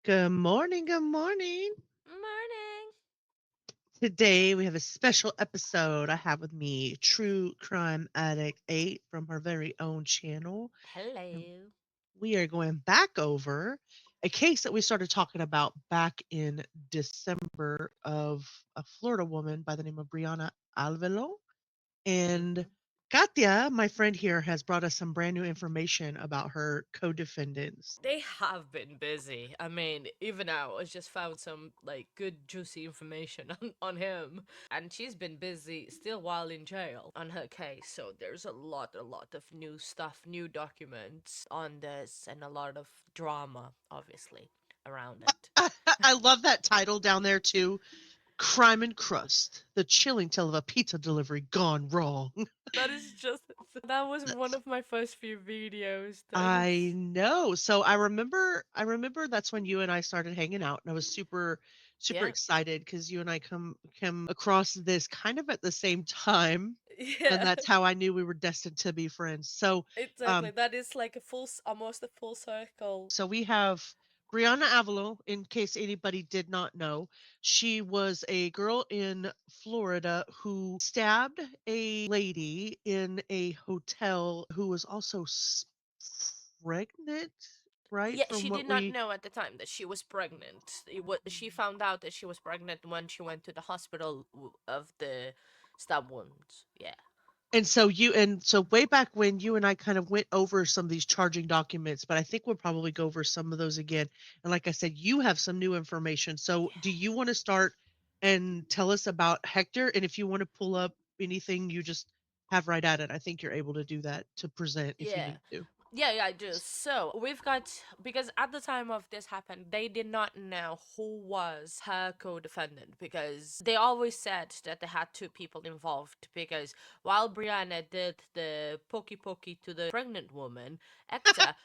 Good morning. Good morning. Morning. Today we have a special episode. I have with me True Crime Addict 8 from her very own channel. And Hello. we are going back over a case that we started talking about back in December of a Florida woman by the name of Brianna Alvelo. And hmm Katya, my friend here, has brought us some brand new information about her co defendants. They have been busy. I mean, even now, I just found some good juicy information on him, and she's been busy still while in jail on her case. So there's a lot of new stuff, new documents on this, and a lot of drama, obviously, around it. I love that title down there too. Crime and Crust, the chilling tale of a pizza delivery gone wrong. That is just that was one of my first few videos. That I is, know. So I remember that's when you and I started hanging out and I was super yeah, excited cuz you and I come across this kind of at the same time, and yeah. that's how I knew we were destined to be friends. So Exactly. um That is like almost a full circle. So we have Brianna Alvelo, in case anybody did not know. She was a girl in Florida who stabbed a lady in a hotel who was also pregnant, right? Yeah, From she did what not we know at the time that she was pregnant. She found out that she was pregnant when she went to the hospital of the stab wounds. Yeah. and so way back when you and I kind of went over some of these charging documents, but I think we'll probably go over some of those again. And like I said, you have some new information. So do you want to start and tell us about Hector? And if you want to pull up anything you just have right at it, I think you're able to do that to present if you Yeah. need to. Yeah, I do. So we've got, because at the time of this happened, they did not know who was her co-defendant, because they always said that they had two people involved. Because while Brianna did the pokey to the pregnant woman,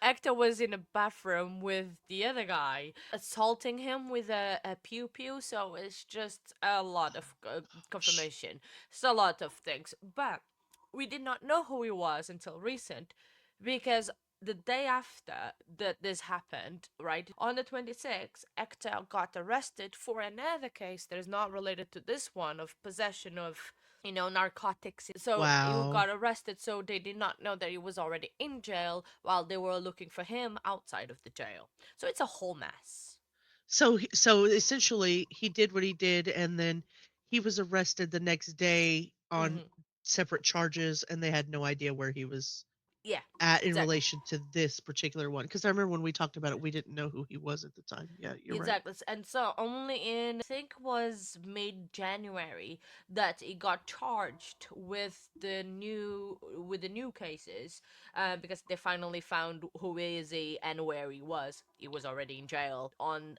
Hector was in a bathroom with the other guy, assaulting him with a pew pew. So it's just a lot of Sh- confirmation. It's a lot of things, but we did not know who he was until recent, because the day after that this happened, right, on the 26th, Hector got arrested for another case that is not related to this one, of possession of, narcotics. So he Wow. got arrested, so they did not know that he was already in jail while they were looking for him outside of the jail. So it's a whole mess. So essentially he did what he did, and then he was arrested the next day on hmm separate charges, and they had no idea where he was Yeah, at in exactly. relation to this particular one, because I remember when we talked about it, we didn't know who he was at the time. Yeah, you're right. Exactly. And so only in, I think, was mid January, that he got charged with the new cases, because they finally found who is he and where he was. He was already in jail on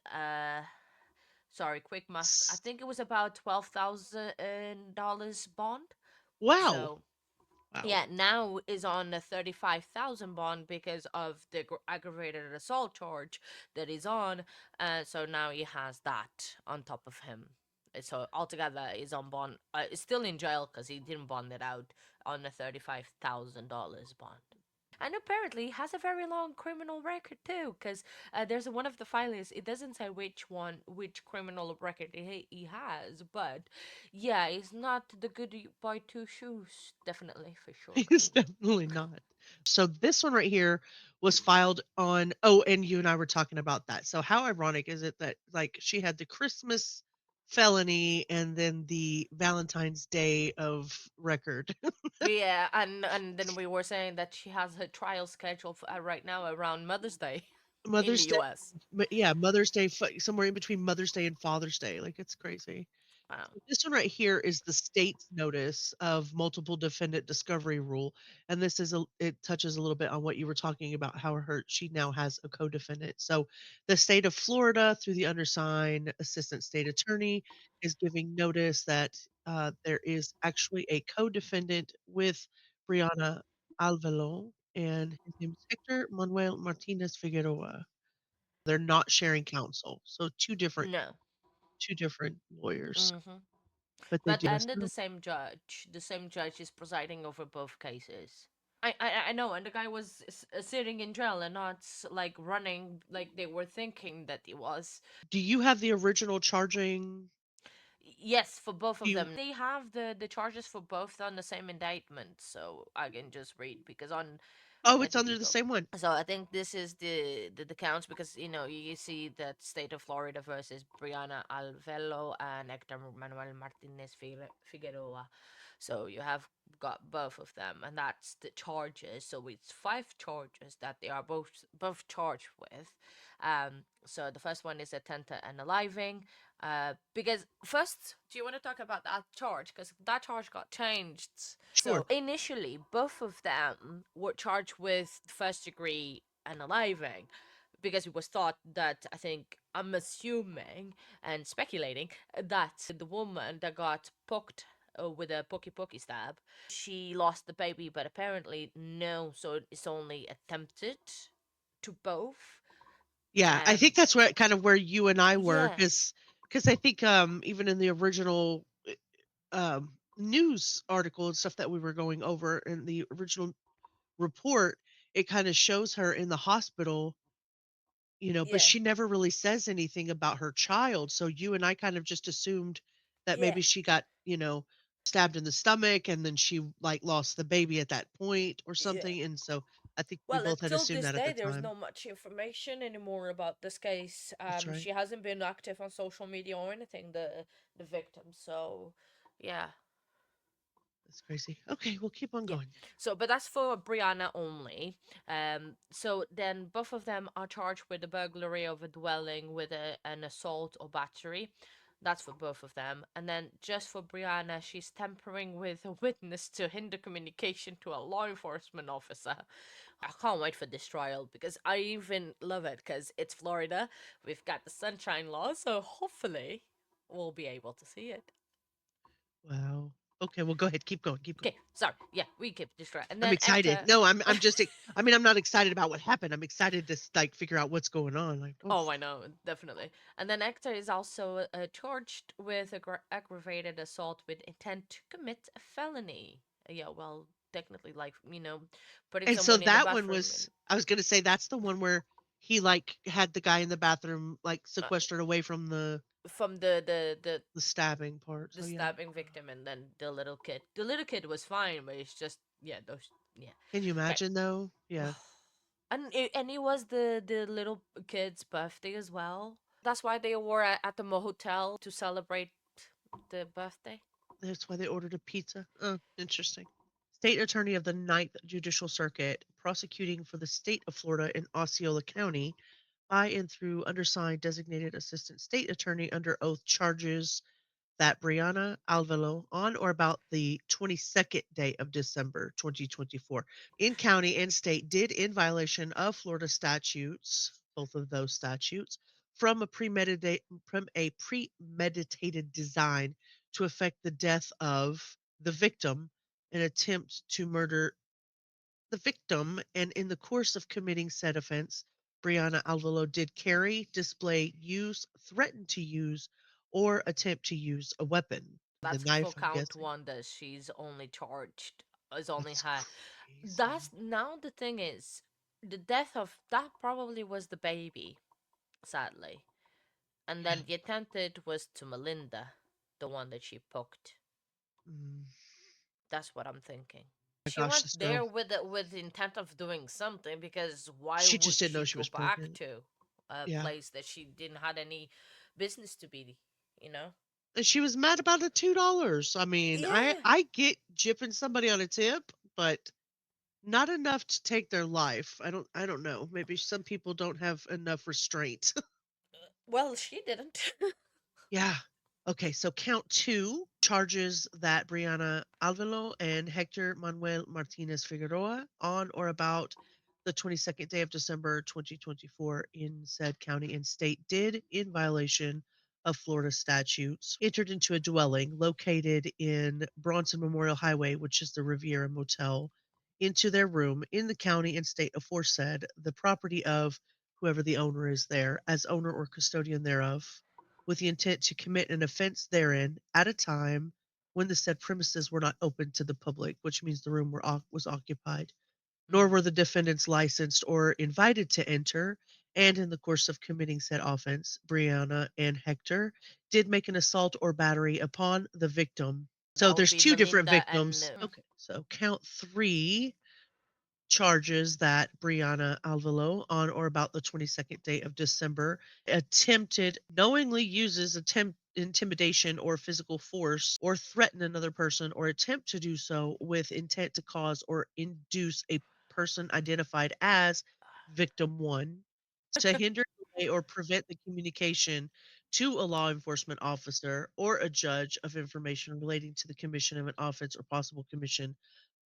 sorry, quick math. I S- think it was about $12,000 bond. Wow. So Wow. yeah, now is on a 35,000 bond because of the aggravated assault charge that is on. So now he has that on top of him. So altogether, he's on bond. He's still in jail because he didn't bond it out on a $35,000 bond. And apparently, he has a very long criminal record too, because there's one of the filings. It doesn't say which criminal record he has, but yeah, he's not the good boy two shoes, definitely for sure. He's definitely not. So this one right here was filed on, oh, and you and I were talking about that. So how ironic is it that like she had the Christmas felony and then the Valentine's Day of record. Yeah, and then we were saying that she has her trial scheduled for, right now around Mother's Day in the Mother's Day, U.S. yeah, Mother's Day, somewhere in between Mother's Day and Father's Day. Like it's crazy. Wow. So this one right here is the state's notice of multiple defendant discovery rule, and this is it touches a little bit on what you were talking about, how she now has a co-defendant. So the state of Florida, through the undersigned assistant state attorney, is giving notice that there is actually a co-defendant with Brianna Alvelo, and his name is Hector Manuel Martinez Figueroa. They're not sharing counsel, so No. two different lawyers, Mm-hmm. but they But do. under the same judge is presiding over both cases. I know, and the guy was sitting in jail and not like running like they were thinking that he was. Do you have the original charging? Yes, for both Do of you them. They have the charges for both on the same indictment, so I can just read because on Oh, at it's the under the depot. same one. So I think this is the counts because you see that state of Florida versus Brianna Alvelo and Hector Manuel Martinez Figueroa. So you have got both of them, and that's the charges. So it's five charges that they are both charged with. So the first one is attempt and aliving. Because first, do you want to talk about that charge? Because that charge got changed. Sure. So initially, both of them were charged with first degree unaliving because it was thought that I'm assuming and speculating that the woman that got poked with a pokey stab, she lost the baby, but apparently no, so it's only attempted to both. Yeah, I think that's where kind of where you and I were, Yeah, because I think, even in the original, news article and stuff that we were going over in the original report, it kinda shows her in the hospital, but yeah, she never really says anything about her child, so you and I kind of just assumed that yeah, maybe she got, stabbed in the stomach and then she, like, lost the baby at that point or yeah. something, and so I think we Well, both had until assumed this that at day, the there's time. not much information anymore about this case. That's right. She hasn't been active on social media or anything. The victim. So, yeah, That's crazy. Okay, we'll keep on yeah. going. So, but that's for Brianna only. So then both of them are charged with the burglary of a dwelling with an assault or battery. That's for both of them. And then just for Brianna, she's tampering with a witness to hinder communication to a law enforcement officer. I can't wait for this trial because I even love it because it's Florida. We've got the sunshine law, so hopefully we'll be able to see it. Wow. Okay, well, go ahead. Keep going. Keep going. Okay, sorry. Yeah, we keep this right. And I'm then excited. Ecta. No, I'm just. I mean, I'm not excited about what happened. I'm excited to like figure out what's going on. Like, oh, Oh, I know, definitely. And then Ecta is also charged with aggravated assault with intent to commit a felony. Yeah, well, technically, like, putting and so someone in the that one bathroom was. and. I was gonna say that's the one where he like had the guy in the bathroom like Uh, sequestered away from from the the stabbing part. the So yeah. stabbing victim and then the little kid. The little kid was fine, but it's just yeah, those yeah. Can you Okay. imagine though? Yeah. And it was the little kid's birthday as well. That's why they were at the motel to celebrate the birthday. That's why they ordered a pizza. Oh, interesting. State Attorney of the Ninth Judicial Circuit, prosecuting for the state of Florida in Osceola County, by and through undersigned designated assistant state attorney under oath charges that Brianna Alvelo, on or about the 22nd day of December 2024, in county and state, did in violation of Florida statutes, both of those statutes, from a premeditated design to effect the death of the victim, an attempt to murder the victim, and in the course of committing said offense, Brianna Alvelo did carry, display, use, threaten to use, or attempt to use a weapon. The That's for knife, I'm count guessing. one that she's only charged is only That's her. crazy. That's now the thing is the death of that probably was the baby, sadly. And Yeah. then the attempted was to Melinda, the one that she poked. Mm, That's what I'm thinking. my She gosh, went this there girl. with the intent of doing something because why She just would didn't know she she go was back pregnant. to a Yeah. place that she didn't had any business to be, you know? And she was mad about the $2. I mean, I Yeah. I get gypping somebody on a tip, but not enough to take their life. I don't know. Maybe some people don't have enough restraint. Well, she didn't. Yeah. Okay, so count 2 charges that Brianna Alvelo and Hector Manuel Martinez Figueroa, on or about the 22nd day of December 2024, in said county and state, did in violation of Florida statutes, entered into a dwelling located in Bronson Memorial Highway, which is the Riviera Motel, into their room in the county and state aforesaid, the property of whoever the owner is there, as owner or custodian thereof, with the intent to commit an offense therein at a time when the said premises were not open to the public, which means the room was occupied. nor Mm. were the defendants licensed or invited to enter. And in the course of committing said offense, Brianna and Hector did make an assault or battery upon the victim. So That would there's be two different Melinda and victims. Okay, so count three charges that Brianna Alvelo, on or about the 22nd day of December, attempted knowingly uses attempt intimidation or physical force or threaten another person or attempt to do so with intent to cause or induce a person identified as victim 1 to hinder, delay, or prevent the communication to a law enforcement officer or a judge of information relating to the commission of an offense or possible commission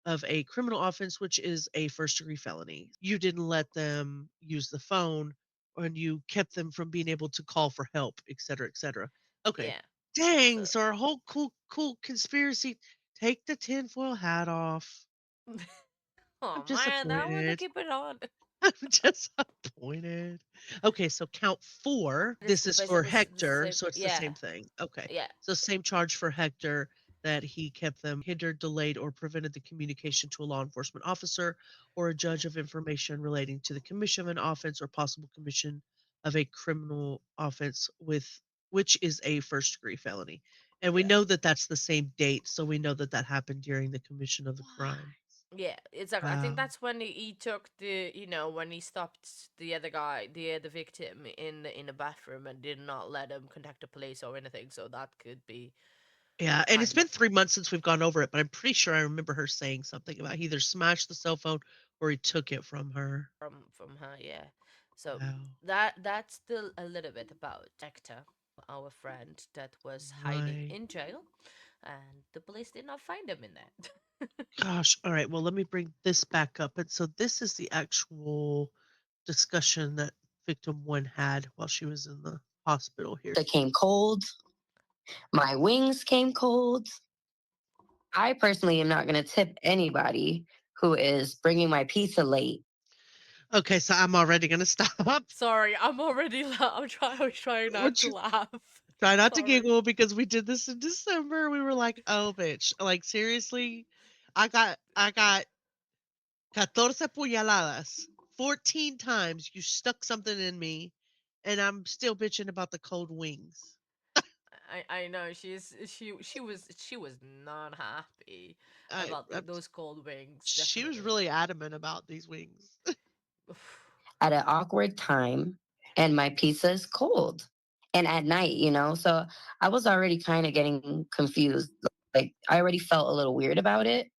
of a criminal offense, which is a first degree felony. You didn't let them use the phone and you kept them from being able to call for help, et cetera, et cetera. Okay. yeah. Dang. So So our whole cool conspiracy. Take the tinfoil hat off. I'm oh man, I want to disappointed. keep it on. I'm disappointed. Okay, so count 4. This This the is for basically the Hector, same. so it's the Yeah, same thing. Okay. yeah, So same charge for Hector, that he kept them hindered, delayed, or prevented the communication to a law enforcement officer or a judge of information relating to the commission of an offense or possible commission of a criminal offense with which is a first degree felony. And we yeah. know that that's the same date, so we know that that happened during the commission of the crime. Yeah, exactly. I think Wow. that's when he took the, when he stopped the other guy, the victim in the bathroom and did not let him contact the police or anything. So that could be Yeah, and it's kind been of 3 months since we've gone over it, but I'm pretty sure I remember her saying something about he either smashed the cell phone or he took it from her. from her. Yeah. So Wow. that's still a little bit about Hector, our friend that was hiding Right. in jail, and the police did not find him in there. Gosh, alright, well, let me bring this back up, and so this is the actual discussion that victim 1 had while she was in the hospital here. That came cold. My wings came cold. I personally am not going to tip anybody who is bringing my pizza late. Okay, so I'm already gonna stop. Sorry, I'm already. I was trying not to Which laugh. try not to Sorry. giggle because we did this in December. We were like, "Oh, bitch." Like, seriously? I got 14 puñaladas. 14 times you stuck something in me, and I'm still bitching about the cold wings. I know she was not happy I, about I those cold wings, She was definitely. really adamant about these wings. At an awkward time, and my pizza is cold and at night, So I was already kind of getting confused. Like, I already felt a little weird about it,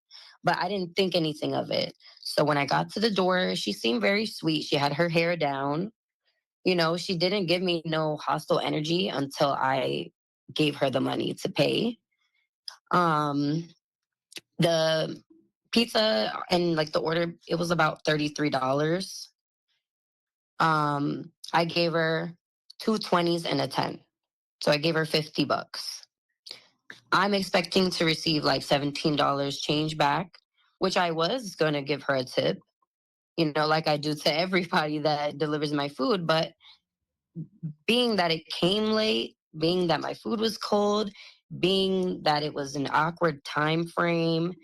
but I didn't think anything of it. So when I got to the door, she seemed very sweet. She had her hair down. She didn't give me no hostile energy until I gave her the money to pay. Um, the pizza and like the order, it was about $33. I gave her two 20s and a 10. So I gave her $50. I'm expecting to receive like $17 change back, which I was going to give her a tip, like I do to everybody that delivers my food. But being that it came late, being that my food was cold, being that it was an awkward time frame,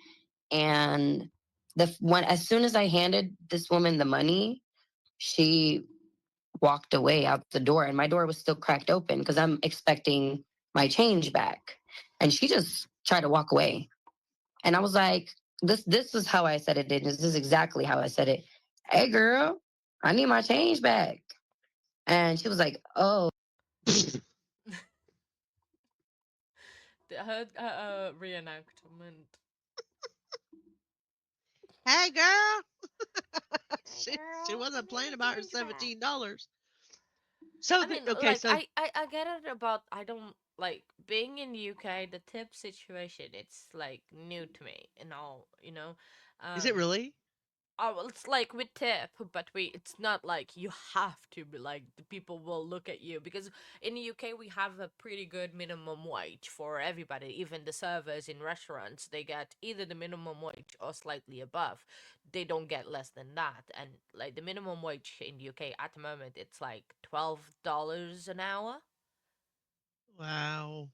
and as soon as I handed this woman the money, she walked away out the door, and my door was still cracked open because I'm expecting my change back. And she just tried to walk away. And I was like, this is how I said it. This is exactly how I said it. Hey girl, I need my change back. And she was like, oh, Her reenactment. Hey, girl. Hey She girl, I wasn't need playing my about her change back. $17. So I mean, okay, like so I get it about I don't like being in the UK. The tip situation, it's like new to me and all. is it Um, really? Oh, well, it's like with tip, but it's not like you have to be like the people will look at you because in the UK we have a pretty good minimum wage for everybody, even the servers in restaurants, they get either the minimum wage or slightly above. They don't get less than that. And like the minimum wage in the UK at the moment it's like $12 an hour. Wow.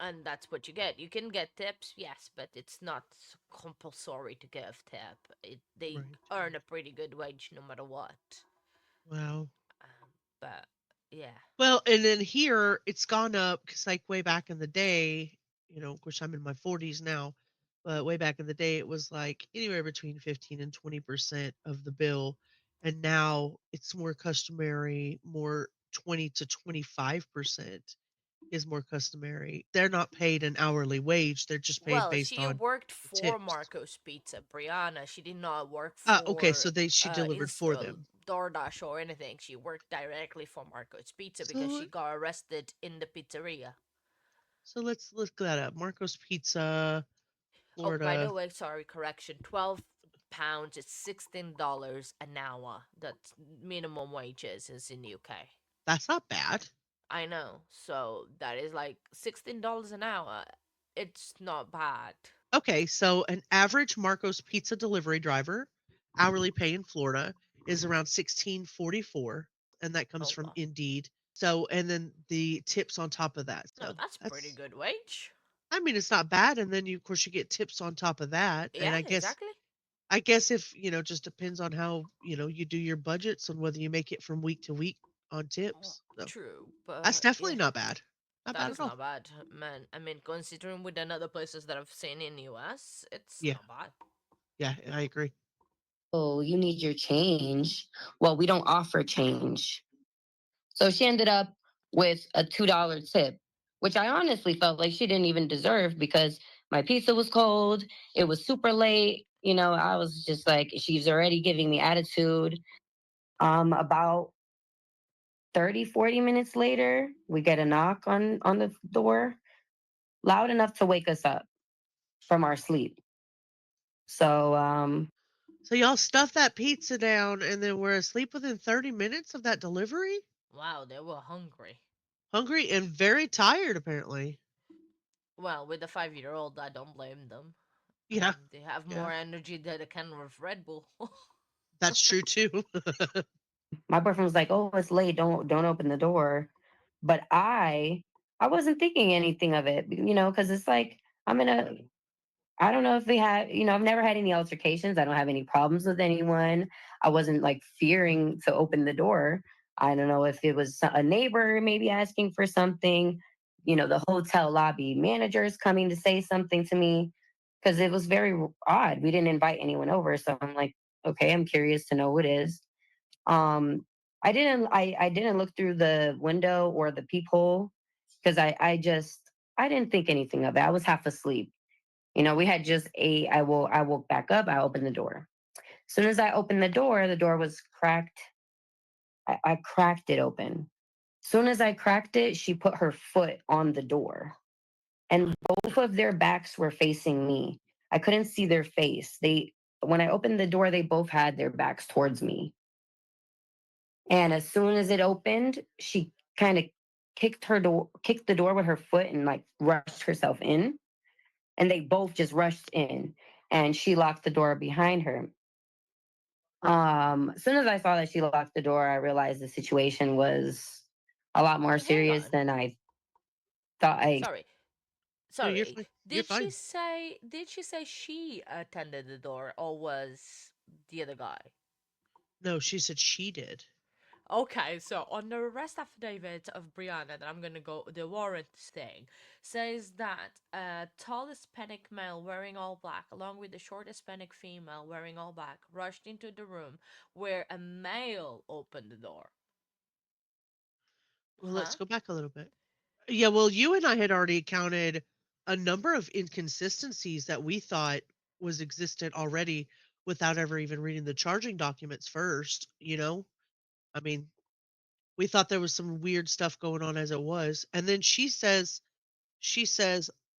And that's what you get. You can get tips, yes, but it's not compulsory to give tip. They Right. earn a pretty good wage no matter what. Wow. But yeah. Well, and then here it's gone up because, like, way back in the day, of course, I'm in my 40s now, but way back in the day, it was like anywhere between 15 and 20% of the bill. And now it's more customary, more 20 to 25% is more customary. They're not paid an hourly wage, they're just paid Well, based she on worked the for tips. Marco's Pizza, Brianna. She did not work Okay, for so she delivered for them. DoorDash or anything. She worked directly for Marco's Pizza because So she got arrested in the pizzeria. so let's look that up. Marco's Pizza, Oh, by Florida. the way, sorry, correction. £12 is $16 an hour. That's minimum wages is in UK. That's not bad. I know. So that is like $16 an hour. It's not bad. Okay, so an average Marco's Pizza delivery driver hourly pay in Florida is around 16.44, and that comes Oh from well. Indeed. So, and then the tips on top of that. No, So that's pretty that's, good wage. I mean, it's not bad. And then you, of course, you get tips on top of that. And Yeah, exactly. I guess if just depends on how you do your budgets and whether you make it from week to week on tips. So True, that's but definitely yeah, not bad. Not that bad at is all. not bad, man. I mean, considering with the other places that I've seen in US, it's Yeah, not bad. yeah, I agree. Oh, you need your change. Well, we don't offer change. So she ended up with a $2 tip, which I honestly felt like she didn't even deserve because my pizza was cold. It was super late. I was just like, she's already giving me attitude. About 30, 40 minutes later, we get a knock on the door, loud enough to wake us up from our sleep. So, So y'all stuffed that pizza down and then were asleep within 30 minutes of that delivery? Wow, they were hungry. Hungry and very tired, apparently. Well, with a 5-year old, I don't blame them. Yeah, They have yeah, more energy than a can of Red Bull. that's true too. my boyfriend was like, "Oh, it's late. Don't open the door." But I wasn't thinking anything of it, because it's like I'm in a I don't know if they have, I've never had any altercations. I don't have any problems with anyone. I wasn't like fearing to open the door. I don't know if it was a neighbor maybe asking for something, the hotel lobby managers coming to say something to me because it was very odd. We didn't invite anyone over. So I'm like, okay, I'm curious to know who it is. Um, I didn't look through the window or the peephole because I didn't think anything of it. I was half asleep. We had just ate. I woke back up. I opened the door. As soon as I opened the door was cracked. I cracked it open. As soon as I cracked it, she put her foot on the door. And both of their backs were facing me. I couldn't see their face. When I opened the door, they both had their backs towards me. And as soon as it opened, she kind of kicked the door with her foot and like rushed herself in. And they both just rushed in and she locked the door behind her. As soon as I saw that she locked the door, I realized the situation was a lot more Hang serious on. than I thought. Sorry. No, you're Sorry. fine. You're fine. Did she say she attended the door or was the other guy? No, she said she did. Okay, so on the arrest affidavit of Brianna, that I'm gonna go, the warrant thing says that a tall Hispanic male wearing all black, along with the short Hispanic female wearing all black, rushed into the room where a male opened the door. Well, let's Huh? go back a little bit. Yeah, well, you and I had already counted a number of inconsistencies that we thought was existent already without ever even reading the charging documents first. I mean, we thought there was some weird stuff going on as it was. And then she says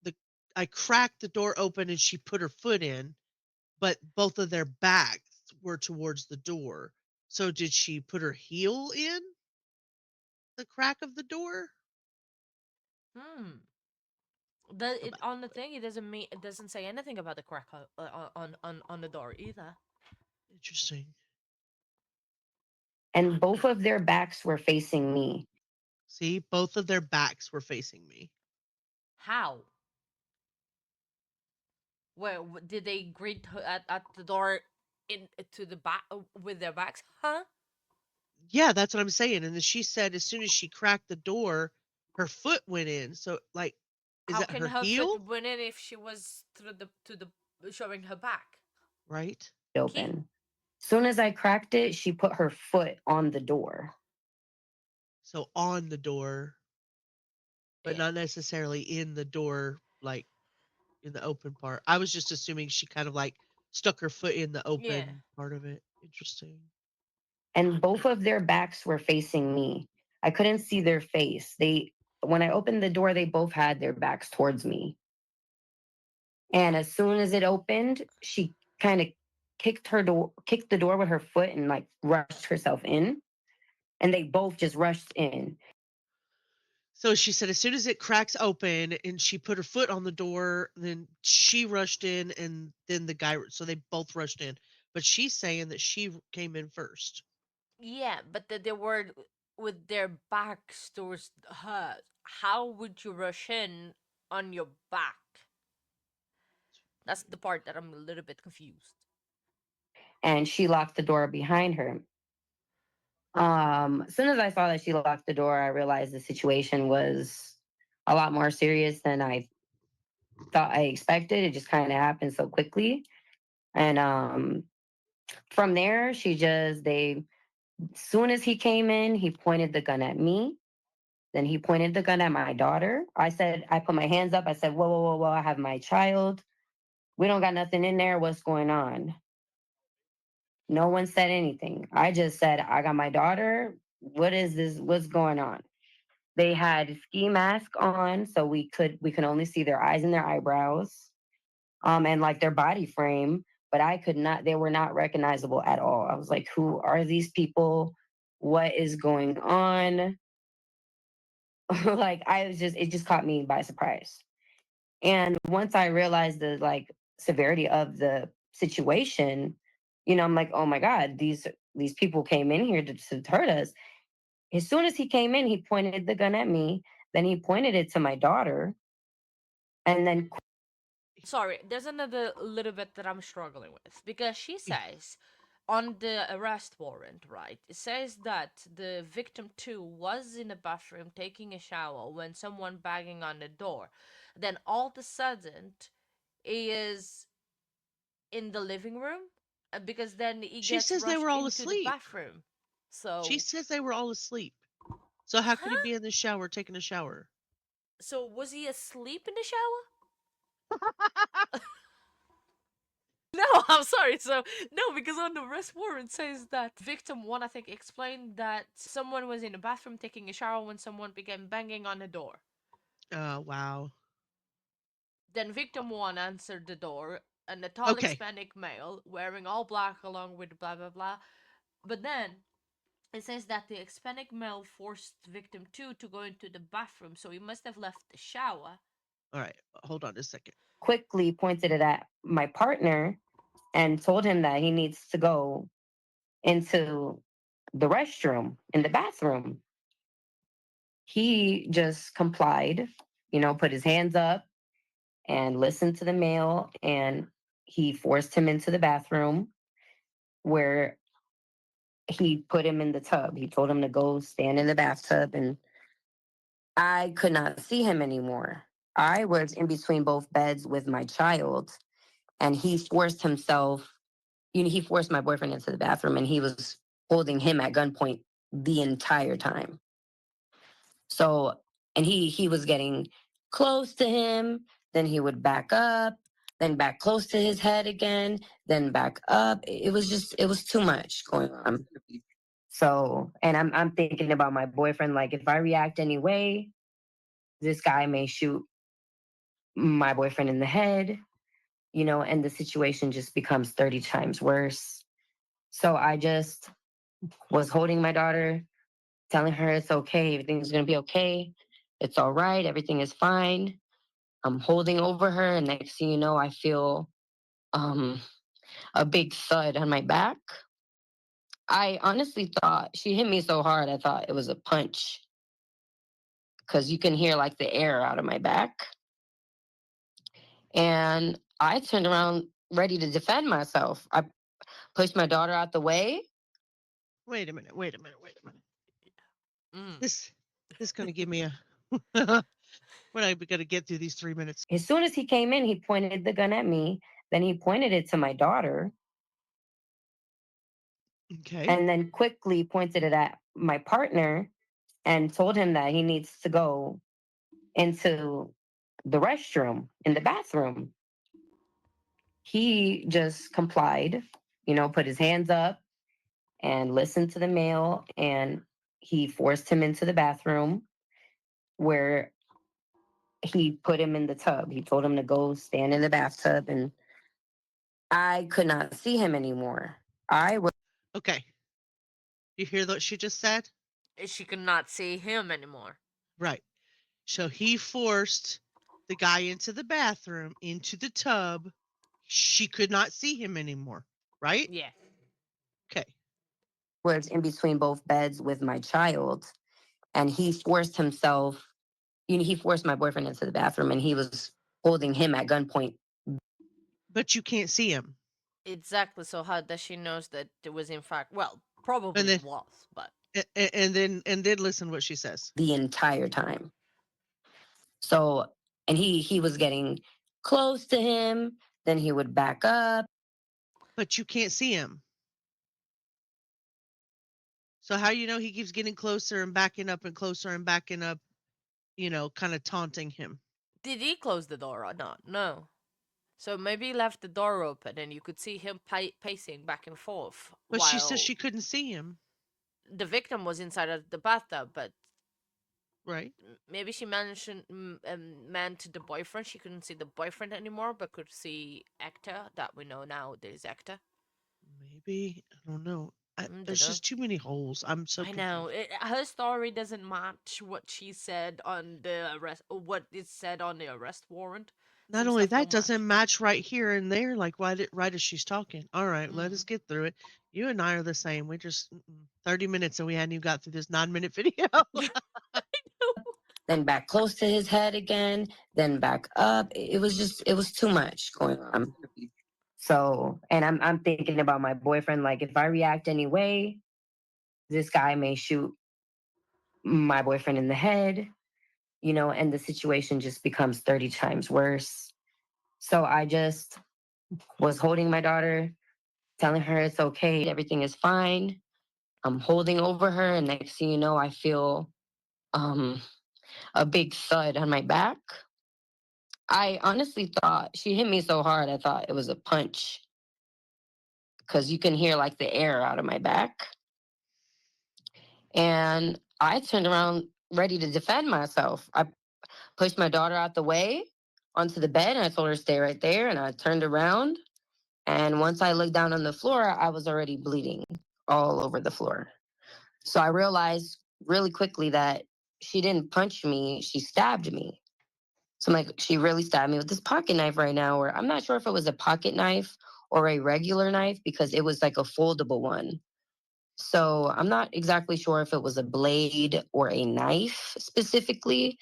the I cracked the door open and she put her foot in, but both of their backs were towards the door. So did she put her heel in the crack of the door? Hmm. Go back a On little the bit. thing, it doesn't say anything about the crack on the door either. Interesting. And both of their backs were facing me. See, both of their backs were facing me. How? Where did they greet her at the door in to the back with their backs? Huh? Yeah, that's what I'm saying, and then she said as soon as she cracked the door, her foot went in, so, like, is How that can her her foot heel? win in if she was through the to the showing her back? Right? Key? Open. Soon as I cracked it, she put her foot on the door. So on the door, but Yeah. not necessarily in the door, like, in the open part. I was just assuming she kind of, like, stuck her foot in the Yeah. open part of it. Interesting. And both of their backs were facing me. I couldn't see their face. They When I opened the door, they both had their backs towards me. And as soon as it opened, she kind of kicked the door with her foot and like rushed herself in. And they both just rushed in. So she said as soon as it cracks open and she put her foot on the door, then she rushed in and then the guy, so they both rushed in. But she's saying that she came in first. Yeah, but they were with their backs towards her. How would you rush in on your back? That's the part that I'm a little bit confused. And she locked the door behind her. As soon as I saw that she locked the door, I realized the situation was a lot more serious than I thought I expected. It just kind of happened so quickly. And from there, as soon as he came in, he pointed the gun at me. Then he pointed the gun at my daughter. I put my hands up. I said, whoa, whoa, whoa, whoa, I have my child. We don't got nothing in there. What's going on? No one said anything. I just said, I got my daughter. What is this? What's going on? They had ski mask on, so we could only see their eyes and their eyebrows, and like their body frame. But I could not. They were not recognizable at all. I was like, who are these people? What is going on? Like it just caught me by surprise. And once I realized the like severity of the situation, I'm like, oh my god, these people came in here to hurt us. As soon as he came in, he pointed the gun at me. Then he pointed it to my daughter, and then Sorry, there's another little bit that I'm struggling with because she Yeah. says on the arrest warrant, right? It says that the victim too was in a bathroom taking a shower when someone banging on the door. Then all of a sudden, he is in the living room because then he She gets says they were rushed all into the asleep. bathroom. She So, says they were all asleep. So how could he huh? be in the shower taking a shower? So was he asleep in the shower? No, I'm sorry. So no, because on the arrest warrant says that victim one, I think, explained that someone was in the bathroom taking a shower when someone began banging on the door. Wow. Then victim one answered the door, and a tall Okay. Hispanic male wearing all black along with blah blah blah. But then it says that the Hispanic male forced victim two to go into the bathroom, so he must have left the shower. All right. Hold on a second. quickly pointed it at my partner and told him that he needs to go into the restroom in the bathroom. He just complied, put his hands up and listened to the male, and he forced him into the bathroom where he put him in the tub. He told him to go stand in the bathtub, and I could not see him anymore. I was in between both beds with my child, and he forced my boyfriend into the bathroom, and he was holding him at gunpoint the entire time. So, and he was getting close to him, then he would back up, then back close to his head again, then back up. It was too much going on. So, and I'm thinking about my boyfriend. Like, if I react anyway, this guy may shoot my boyfriend in the head, and the situation just becomes 30 times worse. So I just was holding my daughter, telling her it's okay, everything's gonna be okay, it's all right, everything is fine. I'm holding over her, and next thing you know, I feel um, a big thud on my back. I honestly thought she hit me so hard, I thought it was a punch because you can hear like the air out of my back. And I turned around ready to defend myself. I pushed my daughter out the way. Wait a minute. Wait a minute. Wait a minute. Mm. This this is going to give me a. When I got to get through these 3 minutes. As soon as he came in, he pointed the gun at me. Then he pointed it to my daughter Okay, and then quickly pointed it at my partner and told him that he needs to go into the restroom in the bathroom. He just complied, put his hands up and listened to the male. And he forced him into the bathroom where he put him in the tub. He told him to go stand in the bathtub, and I could not see him anymore. I was okay. You hear what she just said? She could not see him anymore. Right. So he forced the guy into the bathroom, into the tub. She could not see him anymore. Right? Yeah. Okay. was in between both beds with my child, and he forced himself. He forced my boyfriend into the bathroom, and he was holding him at gunpoint. But you can't see him. Exactly. So how does she knows that it was in fact? Well, And probably it then was, but and then listen what she says. The entire time. So, and he was getting close to him. Then he would back up. But you can't see him. So how you know he keeps getting closer and backing up and closer and backing up, kind of taunting him. did he close the door or not? No. So maybe he left the door open and you could see him pacing back and forth But she says while she couldn't see him, the victim was inside of the bathtub. But right? maybe she meant the boyfriend. She couldn't see the boyfriend anymore, but could see Hector. That we know now there's Hector. Maybe, I don't know. Don't There's know. just too many holes. I'm so I know confused. her story doesn't match what she said on the arrest. What is said on the arrest warrant. Not Some only stuff that, don't doesn't match. match right here and there, like right as she's talking. All right, let us Mm. get through it. You and I are the same. We just 30 minutes and we hadn't even got through this 9 minute video. Then back close to his head again, then back up. It was too much going on. So, and I'm thinking about my boyfriend. Like, if I react anyway, this guy may shoot my boyfriend in the head, and the situation just becomes 30 times worse. So I just was holding my daughter, telling her it's okay, everything is fine. I'm holding over her, and next thing you know, I feel um, a big thud on my back. I honestly thought she hit me so hard, I thought it was a punch because you can hear like the air out of my back. And I turned around ready to defend myself. I pushed my daughter out the way onto the bed and I told her to stay right there. And I turned around. And once I looked down on the floor, I was already bleeding all over the floor. So I realized really quickly that she didn't punch me, she stabbed me. So I'm like, she really stabbed me with this pocket knife right now. Or I'm not sure if it was a pocket knife or a regular knife because it was like a foldable one. So I'm not exactly sure if it was a blade or a knife specifically,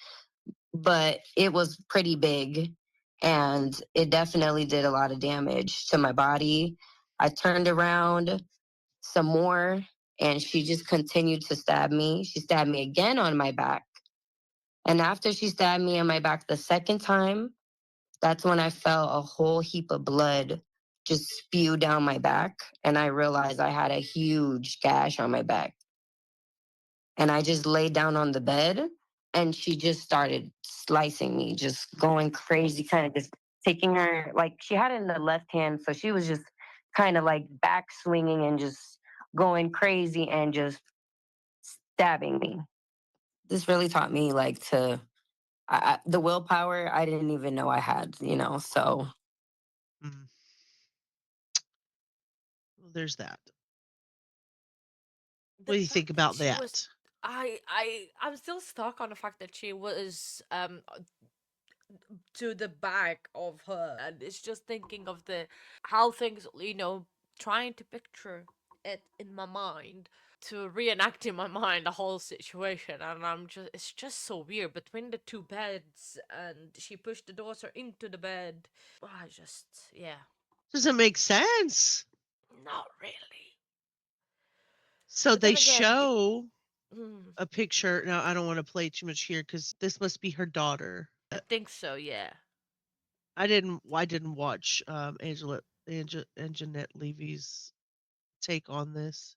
but it was pretty big and it definitely did a lot of damage to my body. I turned around some more and she just continued to stab me. She stabbed me again on my back. And after she stabbed me on my back the second time, that's when I felt a whole heap of blood just spew down my back. And I realized I had a huge gash on my back. And I just laid down on the bed and she just started slicing me, just going crazy, kind of just taking her, like she had it in the left hand. So she was just kind of like back swinging and just going crazy and just stabbing me. This really taught me like the willpower I didn't even know I had, so. Mm, well, there's that. The What do you think fact that about she was, that? I'm still stuck on the fact that she was to the back of her, and it's just thinking of the how things, trying to picture it in my mind. to reenact in my mind the whole situation, and it's just so weird between the two beds, and she pushed the daughter into the bed. I just, yeah, Doesn't make sense. not really. So But they then again, show mm, a picture. Now, I don't want to play too much here because this must be her daughter. I think so, yeah. I didn't watch and Jeanette Levy's take on this.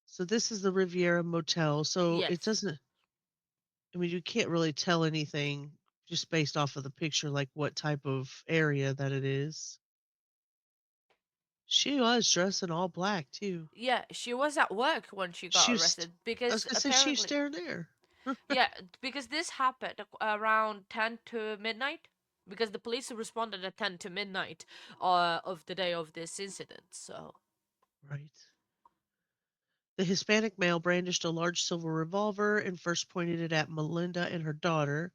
So this is the Riviera Motel. So it Yes. doesn't. I mean, you can't really tell anything just based off of the picture, like what type of area that it is. She was dressed in all black too. Yeah, she was at work when she got She was. arrested I was because gonna say she's apparently, staring there. yeah, because this happened around 10 to midnight. Because the police responded at 10 to midnight of the day of this incident. So, Right. The Hispanic male brandished a large silver revolver and first pointed it at Melinda and her daughter,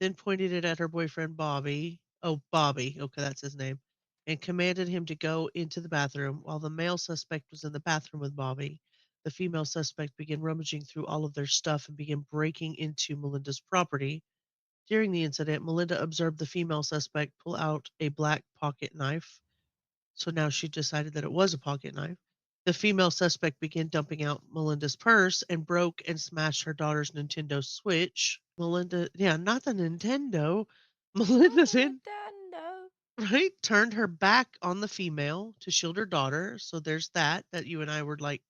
then pointed it at her boyfriend Bobby. Oh, Bobby. Okay, that's his name. And commanded him to go into the bathroom. While the male suspect was in the bathroom with Bobby, the female suspect began rummaging through all of their stuff and began breaking into Melinda's property. During the incident, Melinda observed the female suspect pull out a black pocket knife. So now she decided that it was a pocket knife. The female suspect began dumping out Melinda's purse and broke and smashed her daughter's Nintendo Switch. Melinda, yeah, not the Nintendo. not Melinda a then, Nintendo. right, turned her back on the female to shield her daughter. So there's that you and I were like,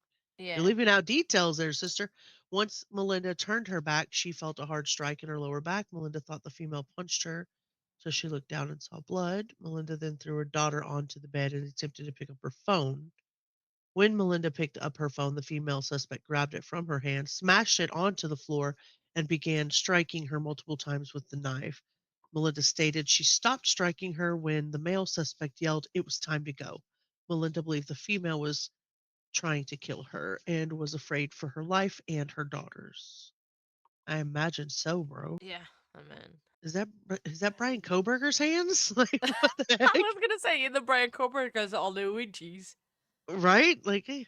you're Yeah, leaving out details there, sister. Once Melinda turned her back, she felt a hard strike in her lower back. Melinda thought the female punched her, so she looked down and saw blood. Melinda then threw her daughter onto the bed and attempted to pick up her phone. When Melinda picked up her phone, the female suspect grabbed it from her hand, smashed it onto the floor, and began striking her multiple times with the knife. Melinda stated she stopped striking her when the male suspect yelled it was time to go. Melinda believed the female was trying to kill her and was afraid for her life and her daughters. I imagine so, bro. yeah, I mean. Is that Brian Koberger's hands? Like what the I heck? was gonna say in the Brian Cooper because all the Luigi's. Right? Like I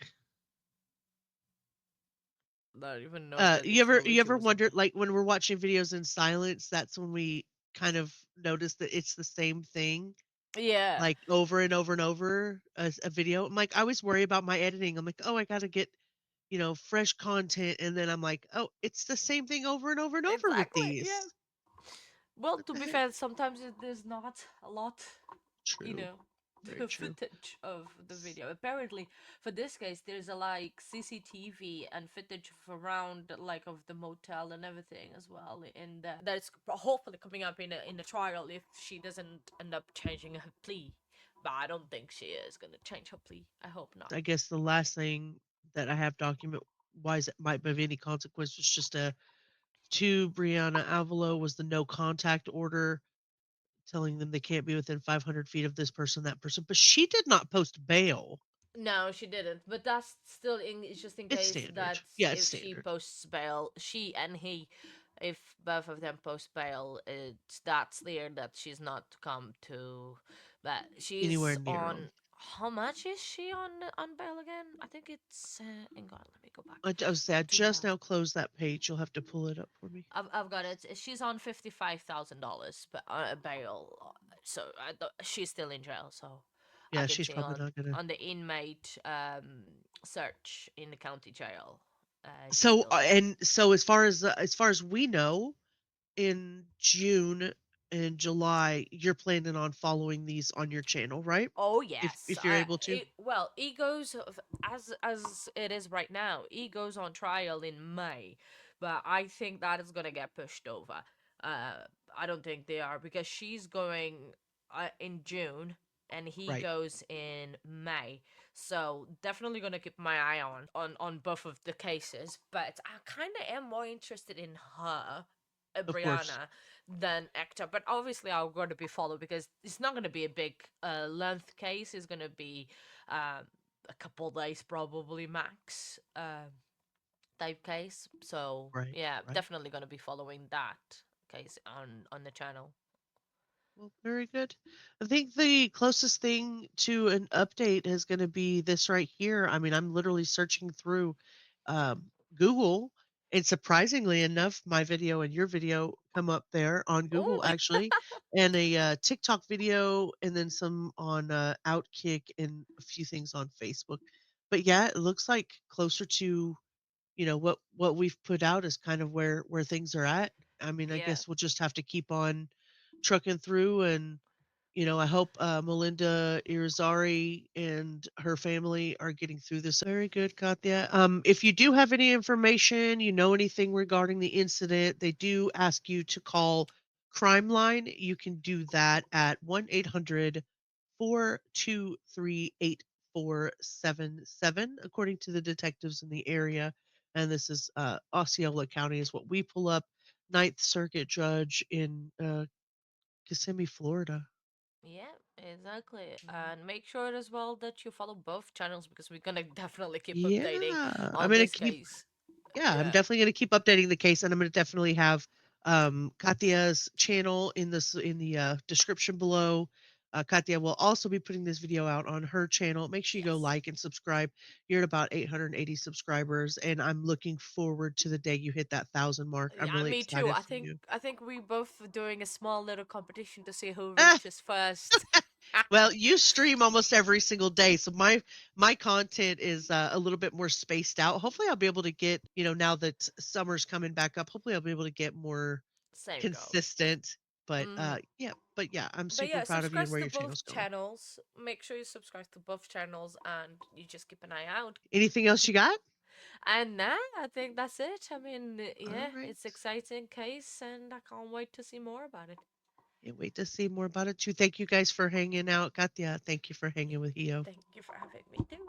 don't even know that you if ever you Luigi ever was on wondered there. like when we're watching videos in silence, that's when we kind of notice that it's the same thing Yeah, like over and over and over as a video. I'm like I always worry about my editing. I'm like, "Oh, I got to get, fresh content." And then I'm like, "Oh, it's the same thing over and over and over with exactly. Yeah. these." Well, What to the be heck? fair, sometimes there's not a lot, you True. know, Very the true. footage of the video. Apparently, for this case, there's a like CCTV and footage of around like of the motel and everything as well. In that's hopefully coming up in the trial if she doesn't end up changing her plea. But I don't think she is gonna change her plea. I hope not. I guess the last thing that I have document wise that might be of any consequence was just a to Brianna Alvelo was the no contact order telling them they can't be within 500 feet of this person, that person. But she did not post bail. No, she didn't. But that's still in. It's just in It's case standard. that Yeah, it's if she standard. posts bail, she and he, if both of them post bail, it's that's clear that she's not come to. But Anywhere she's near on. them. How much is she on bail again? I think it's. Hang on, let me go back I was say I to just her. now closed that page. You'll have to pull it up for me. I've got it. She's on $55,000, but bail. So she's still in jail. So I Yeah, can she's see probably not gonna. on the inmate search in the county jail, she's So still there. and so as far as we know, in June and July, you're planning on following these on your channel, right? Oh If yes. if you're able to. Well, he goes as it is right now. He goes on trial in May, but I think that is gonna get pushed over. Uh, I don't think they are because she's going in June and he Right. goes in May. So definitely gonna keep my eye on both of the cases. But I kind of am more interested in her. Of course. Brianna than Hector. But obviously, I'm going to be followed because it's not going to be a big length case. It's going to be a couple days, probably max, type case. So Right. yeah, Right. definitely going to be following that case on the channel. Well, very good. I think the closest thing to an update is going to be this right here. I mean, I'm literally searching through. Google, and surprisingly enough, my video and your video come up there on Oh, Google actually, and a TikTok video, and then some on Outkick, and a few things on Facebook. But yeah, it looks like closer to what we've put out is kind of where things are at. I mean, I yeah. guess we'll just have to keep on trucking through, and I hope Melinda Irizarry and her family are getting through this. Very good, Katya. If you do have any information, anything regarding the incident, they do ask you to call Crime Line. You can do that at 1-800-423-8477, according to the detectives in the area. And this is Osceola County is what we pull up. Ninth Circuit Judge in Kissimmee, Florida. Yeah, exactly. And make sure as well that you follow both channels because we're gonna definitely keep updating Yeah, I'm on gonna this keep. case. Yeah, I'm Yeah. definitely gonna keep updating the case, and I'm gonna definitely have Katya's channel in the description below. Katya will also be putting this video out on her channel. Make sure you go Yes. like and subscribe. You're at about 880 subscribers, and I'm looking forward to the day you hit that 1,000 mark. I'm Yeah, really me too. excited I for think you. I think we both are doing a small little competition to see who Ah, reaches first. well, you stream almost every single day, so my content is a little bit more spaced out. Hopefully, I'll be able to get now that summer's coming back up. Hopefully, I'll be able to get more Same goes. consistent. But Mhm. yeah, I'm But super yeah, proud of you subscribe and where to your channel's both going. channels. Make sure you subscribe to both channels and you just keep an eye out. Anything else you got? And now I think that's it. I mean, All yeah, right. it's exciting case and I can't wait to see more about it. Can't wait to see more about it too. Thank you guys for hanging out. Katya, thank you for Yeah. hanging with Hio. Thank you for having me too.